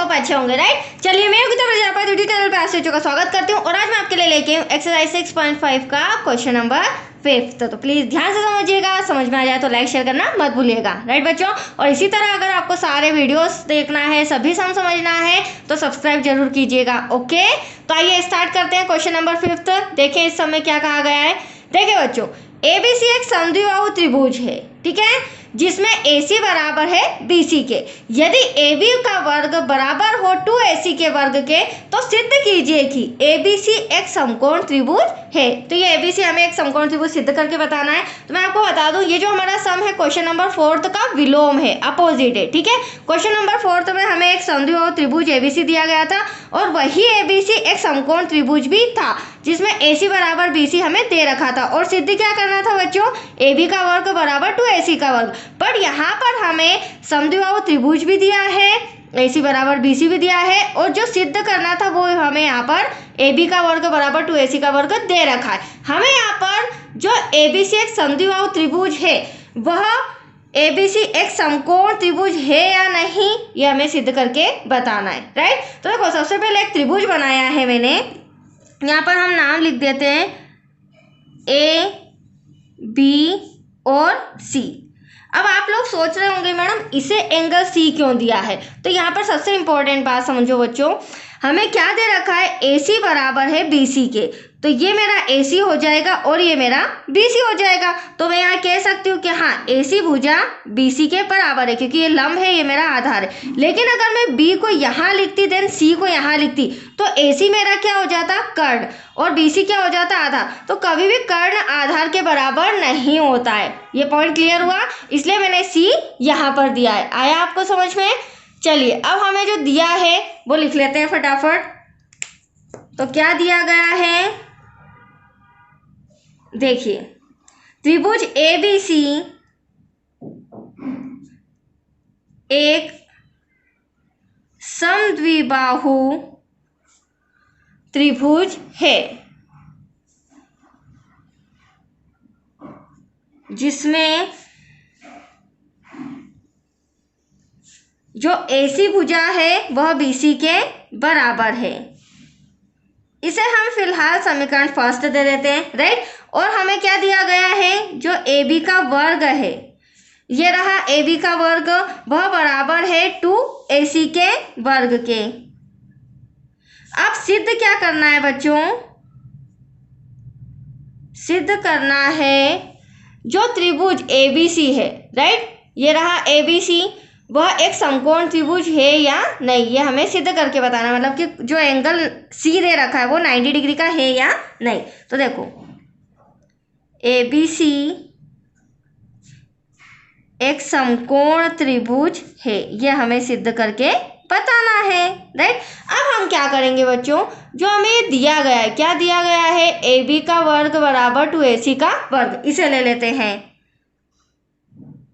Hope अच्छे होंगे, right. चलिए मैं यूट्यूब चैनल पे आपसे का स्वागत करती हूँ और आज मैं आपके लिए लेके हूँ एक्सरसाइज 6.5 का क्वेश्चन नंबर 5। तो प्लीज ध्यान से समझिएगा, समझ में आ जाए तो लाइक शेयर करना मत भूलिएगा, राइट बच्चों। और इसी तरह अगर आपको सारे वीडियोस देखना है, सभी सम समझना है तो सब्सक्राइब जरूर कीजिएगा, ओके। तो आइए स्टार्ट करते हैं क्वेश्चन नंबर 5। देखें इस समय क्या कहा गया है। देखिए बच्चों, एबीसी एक समद्विबाहु त्रिभुज है, ठीक है, जिसमें AC बराबर है BC के। यदि AB का वर्ग बराबर हो 2AC के वर्ग के तो सिद्ध कीजिए कि ABC एक समकोण त्रिभुज है। तो ये ABC हमें एक समकोण त्रिभुज सिद्ध करके बताना है। तो मैं आपको बता दूं, ये जो हमारा सम है क्वेश्चन नंबर 4 का विलोम है, अपोजिट है, ठीक है। क्वेश्चन नंबर 4 में हमें एक समद्विबाहु त्रिभुज ABC दिया गया था और वही ABC एक समकोण त्रिभुज भी था जिसमें AC बराबर BC हमें दे रखा था। और सिद्ध क्या करना था बच्चों, AB का वर्ग बराबर 2AC का वर्ग। पर यहाँ पर हमें समद्विबाहु त्रिभुज भी दिया है, AC बराबर BC भी दिया है, और जो सिद्ध करना था वो हमें यहाँ पर AB का वर्ग बराबर 2AC का वर्ग दे रखा है। हमें यहाँ पर जो ABC एक समद्विबाहु त्रिभुज है वह ABC एक समकोण त्रिभुज है या नहीं, ये हमें सिद्ध करके बताना है, राइट। तो देखो सबसे पहले एक त्रिभुज बनाया है मैंने, यहाँ पर हम नाम लिख देते हैं A, B और C। अब आप लोग सोच रहे होंगे मैडम इसे एंगल C क्यों दिया है। तो यहाँ पर सबसे इंपॉर्टेंट बात समझो बच्चों, हमें क्या दे रखा है, AC बराबर है BC के। तो ये मेरा AC हो जाएगा और ये मेरा BC हो जाएगा। तो मैं यहाँ कह सकती हूँ कि हाँ AC भुजा BC के बराबर है क्योंकि ये लंब है, ये मेरा आधार है। लेकिन अगर मैं B को यहाँ लिखती देन C को यहाँ लिखती तो AC मेरा क्या हो जाता, कर्ण, और BC क्या हो जाता, आधार। तो कभी भी कर्ण आधार के बराबर नहीं होता है। ये पॉइंट क्लियर हुआ, इसलिए मैंने C यहाँ पर दिया है। आया आपको समझ में। चलिए अब हमें जो दिया है वो लिख लेते हैं फटाफट। तो क्या दिया गया है, देखिए त्रिभुज ABC एक समद्विबाहु त्रिभुज है जिसमें जो AC भुजा है वह BC के बराबर है। इसे हम फिलहाल समीकरण फर्स्ट दे देते हैं, राइट। और हमें क्या दिया गया है, जो AB का वर्ग है, ये रहा AB का वर्ग, वह बराबर है 2AC के वर्ग के। अब सिद्ध क्या करना है बच्चों, सिद्ध करना है जो त्रिभुज ABC है, राइट, ये रहा ABC, वह एक समकोण त्रिभुज है या नहीं, ये हमें सिद्ध करके बताना, मतलब कि जो एंगल C दे रखा है वो 90 डिग्री का है या नहीं। तो देखो ABC एक समकोण त्रिभुज है, ये हमें सिद्ध करके बताना है, राइट। अब हम क्या करेंगे बच्चों, जो हमें दिया गया है, क्या दिया गया है, AB का वर्ग बराबर 2AC का वर्ग, इसे ले लेते हैं।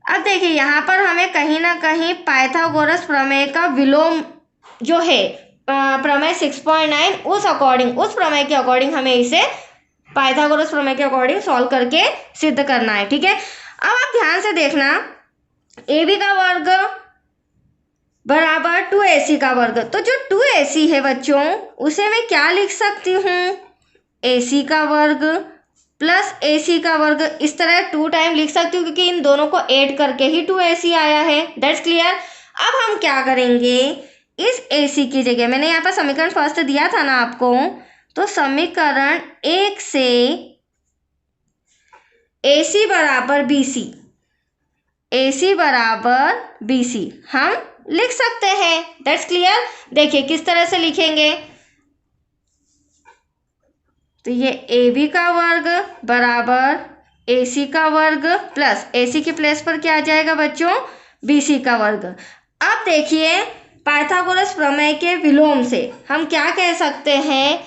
अब देखिए यहाँ पर हमें कहीं ना कहीं पाइथागोरस प्रमेय का विलोम जो है, प्रमेय 6.9, उस प्रमेय के अकॉर्डिंग हमें इसे पाइथागोरस प्रमेय के अकॉर्डिंग सॉल्व करके सिद्ध करना है, ठीक है। अब आप ध्यान से देखना, AB का वर्ग बराबर 2AC का वर्ग, तो जो 2AC है बच्चों उसे मैं क्या लिख सकती हूँ, AC का वर्ग प्लस AC का वर्ग, इस तरह 2 टाइम लिख सकती हूँ क्योंकि इन दोनों को ऐड करके ही 2AC आया है, दैट्स क्लियर। अब हम क्या करेंगे, इस AC की जगह मैंने यहाँ पर समीकरण फर्स्ट दिया था ना आपको, तो समीकरण 1 से AC बराबर BC, AC बराबर BC हम लिख सकते हैं, दैट्स क्लियर। देखिए किस तरह से लिखेंगे, तो ये AB का वर्ग बराबर AC का वर्ग प्लस AC के प्लेस पर क्या आ जाएगा बच्चों, BC का वर्ग। अब देखिए पाइथागोरस प्रमेय के विलोम से हम क्या कह सकते हैं,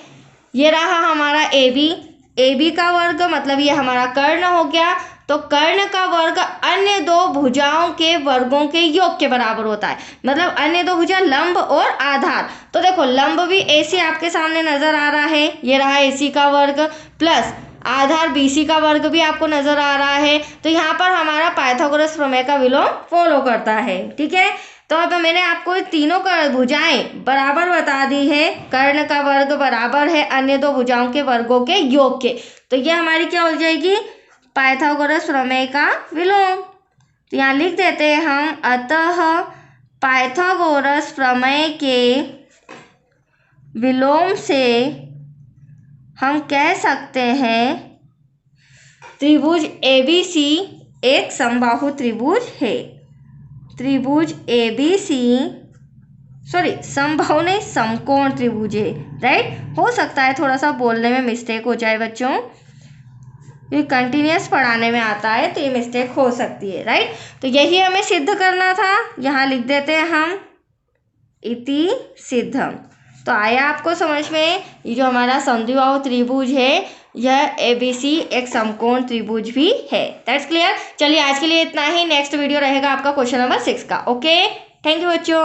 ये रहा हमारा AB का वर्ग, मतलब ये हमारा कर्ण हो गया। तो कर्ण का वर्ग अन्य दो भुजाओं के वर्गों के योग के बराबर होता है, मतलब अन्य दो भुजा लंब और आधार। तो देखो लंब भी AC आपके सामने नजर आ रहा है, ये रहा AC का वर्ग प्लस आधार BC का वर्ग भी आपको नजर आ रहा है। तो यहाँ पर हमारा पाइथागोरस प्रमेय का विलोम फॉलो करता है, ठीक है। तो अब मैंने आपको तीनों भुजाएं बराबर बता दी है, कर्ण का वर्ग बराबर है अन्य दो भुजाओं के वर्गों के योग के। तो ये हमारी क्या हो जाएगी, पाइथागोरस प्रमेय का विलोम। तो यहाँ लिख देते हैं हम, अतः पाइथागोरस प्रमेय के विलोम से हम कह सकते हैं त्रिभुज ABC एक समबाहु त्रिभुज है। त्रिभुज ABC, सॉरी समबाहु नहीं, समकोण त्रिभुज है, राइट। हो सकता है थोड़ा सा बोलने में मिस्टेक हो जाए बच्चों, ये कंटिन्यूअस पढ़ाने में आता है तो ये मिस्टेक हो सकती है, राइट। तो यही हमें सिद्ध करना था, यहाँ लिख देते हैं हम इति सिद्धम। तो आया आपको समझ में, ये जो हमारा समद्विबाहु त्रिभुज है यह ABC एक समकोण त्रिभुज भी है। That's clear. चलिए आज के लिए इतना ही, नेक्स्ट वीडियो रहेगा आपका क्वेश्चन नंबर 6 का। ओके, थैंक यू बच्चों।